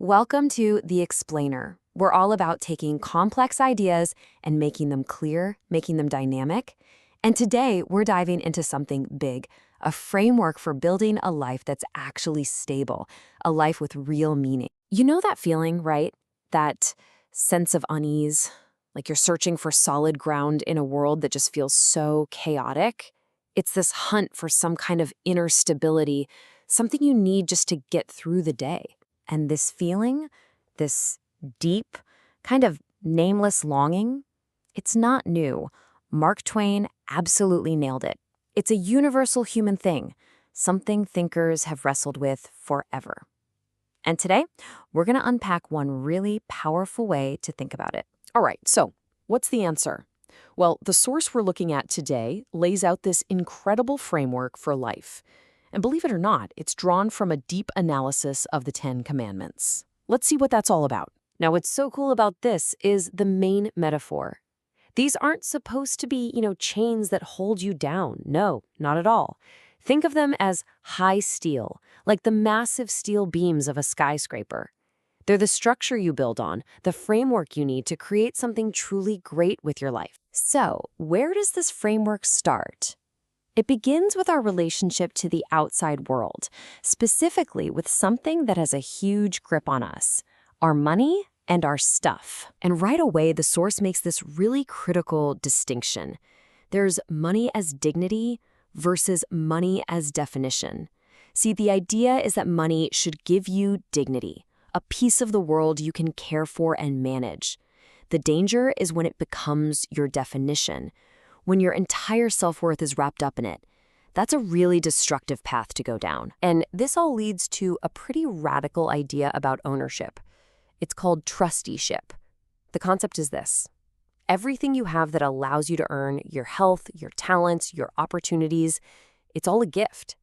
Welcome to The Explainer. We're all about taking complex ideas and making them clear, making them dynamic. And today, we're diving into something big, a framework for building a life that's actually stable, a life with real meaning. You know that feeling, right? That sense of unease, like you're searching for solid ground in a world that just feels so chaotic? It's this hunt for some kind of inner stability, something you need just to get through the day. And this feeling, this deep, kind of nameless longing, it's not new. Mark Twain absolutely nailed it. It's a universal human thing, something thinkers have wrestled with forever. And today, we're going to unpack one really powerful way to think about it. All right, so what's the answer? Well, the source we're looking at today lays out this incredible framework for life. And believe it or not, it's drawn from a deep analysis of the Ten Commandments. Let's see what that's all about. Now, what's so cool about this is the main metaphor. These aren't supposed to be, chains that hold you down. No, not at all. Think of them as high steel, like the massive steel beams of a skyscraper. They're the structure you build on, the framework you need to create something truly great with your life. So, where does this framework start? It begins with our relationship to the outside world, specifically with something that has a huge grip on us, our money and our stuff. And right away, the source makes this really critical distinction. There's money as dignity versus money as definition. See, the idea is that money should give you dignity, a piece of the world you can care for and manage. The danger is when it becomes your definition, when your entire self-worth is wrapped up in it. That's a really destructive path to go down. And this all leads to a pretty radical idea about ownership. It's called trusteeship. The concept is this: everything you have that allows you to earn your health, your talents, your opportunities, it's all a gift.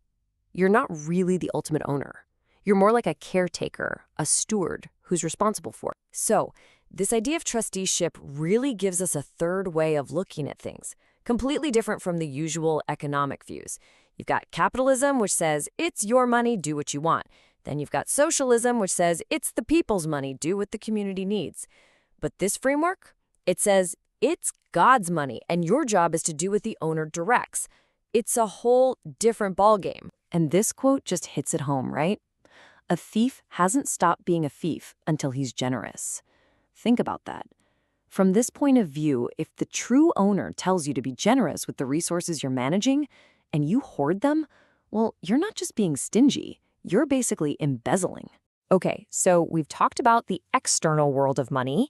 You're not really the ultimate owner. You're more like a caretaker, a steward who's responsible for it. So, this idea of trusteeship really gives us a third way of looking at things, completely different from the usual economic views. You've got capitalism, which says, it's your money, do what you want. Then you've got socialism, which says, it's the people's money, do what the community needs. But this framework, it says, it's God's money, and your job is to do what the owner directs. It's a whole different ballgame. And this quote just hits it home, right? A thief hasn't stopped being a thief until he's generous. Think about that. From this point of view, if the true owner tells you to be generous with the resources you're managing and you hoard them, well, you're not just being stingy, you're basically embezzling. Okay, so we've talked about the external world of money.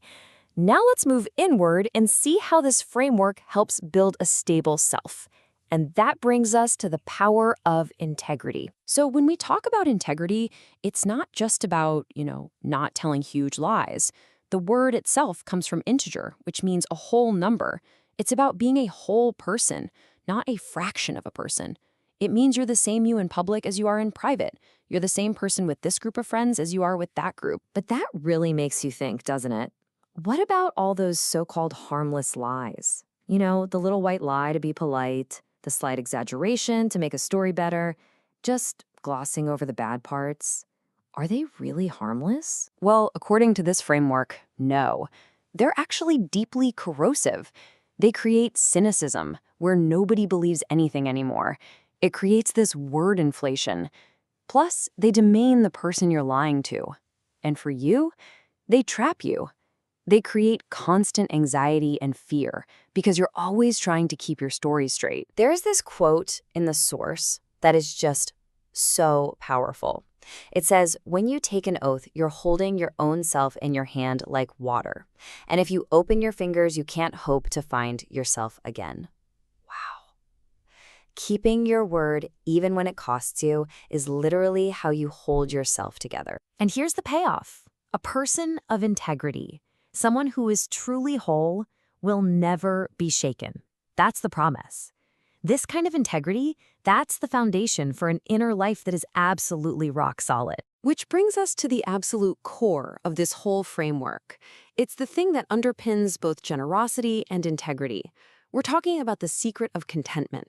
Now let's move inward and see how this framework helps build a stable self. And that brings us to the power of integrity. So when we talk about integrity, it's not just about, not telling huge lies. The word itself comes from integer, which means a whole number. It's about being a whole person, not a fraction of a person. It means you're the same you in public as you are in private. You're the same person with this group of friends as you are with that group. But that really makes you think, doesn't it? What about all those so-called harmless lies? The little white lie to be polite, the slight exaggeration to make a story better, just glossing over the bad parts. Are they really harmless? Well, according to this framework, no. They're actually deeply corrosive. They create cynicism, where nobody believes anything anymore. It creates this word inflation. Plus, they demean the person you're lying to. And for you, they trap you. They create constant anxiety and fear because you're always trying to keep your story straight. There's this quote in the source that is just so powerful. It says, when you take an oath, you're holding your own self in your hand like water. And if you open your fingers, you can't hope to find yourself again. Wow. Keeping your word, even when it costs you, is literally how you hold yourself together. And here's the payoff. A person of integrity, someone who is truly whole, will never be shaken. That's the promise. This kind of integrity, that's the foundation for an inner life that is absolutely rock solid. Which brings us to the absolute core of this whole framework. It's the thing that underpins both generosity and integrity. We're talking about the secret of contentment.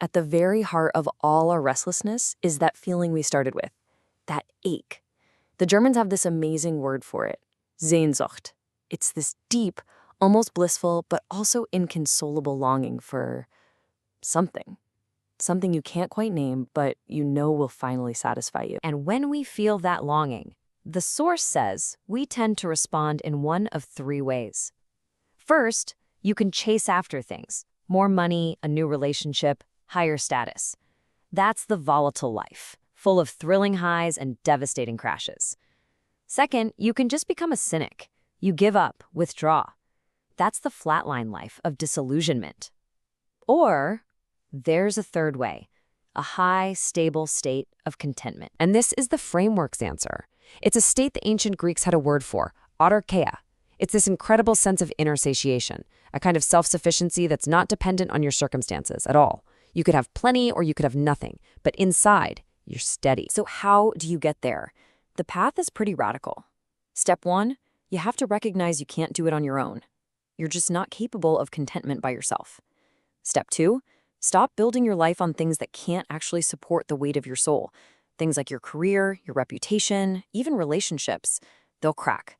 At the very heart of all our restlessness is that feeling we started with, that ache. The Germans have this amazing word for it, Sehnsucht. It's this deep, almost blissful, but also inconsolable longing for something. Something you can't quite name, but you know will finally satisfy you. And when we feel that longing, the source says we tend to respond in one of three ways. First, you can chase after things: more money, a new relationship, higher status. That's the volatile life, full of thrilling highs and devastating crashes. Second, you can just become a cynic. You give up, withdraw. That's the flatline life of disillusionment. Or there's a third way, a high, stable state of contentment. And this is the framework's answer. It's a state the ancient Greeks had a word for, autarkeia. It's this incredible sense of inner satiation, a kind of self-sufficiency that's not dependent on your circumstances at all. You could have plenty or you could have nothing, but inside, you're steady. So how do you get there? The path is pretty radical. Step 1, you have to recognize you can't do it on your own. You're just not capable of contentment by yourself. Step 2, stop building your life on things that can't actually support the weight of your soul. Things like your career, your reputation, even relationships. They'll crack.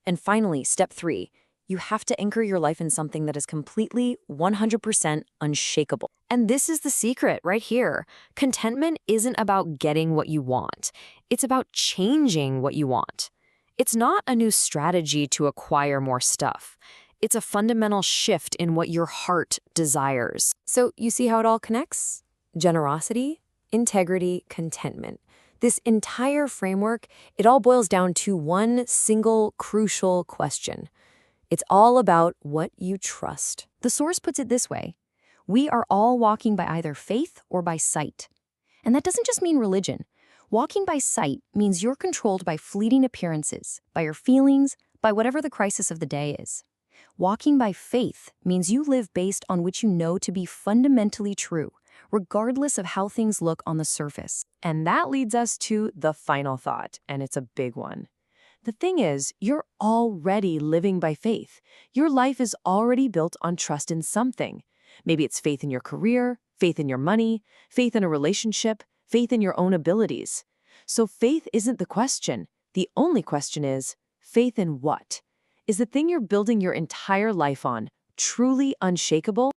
And finally, step 3, you have to anchor your life in something that is completely 100% unshakable. And this is the secret right here. Contentment isn't about getting what you want. It's about changing what you want. It's not a new strategy to acquire more stuff. It's a fundamental shift in what your heart desires. So you see how it all connects? Generosity, integrity, contentment. This entire framework, it all boils down to one single crucial question. It's all about what you trust. The source puts it this way: we are all walking by either faith or by sight. And that doesn't just mean religion. Walking by sight means you're controlled by fleeting appearances, by your feelings, by whatever the crisis of the day is. Walking by faith means you live based on what you know to be fundamentally true, regardless of how things look on the surface. And that leads us to the final thought, and it's a big one. The thing is, you're already living by faith. Your life is already built on trust in something. Maybe it's faith in your career, faith in your money, faith in a relationship, faith in your own abilities. So faith isn't the question. The only question is, faith in what? Is the thing you're building your entire life on truly unshakable?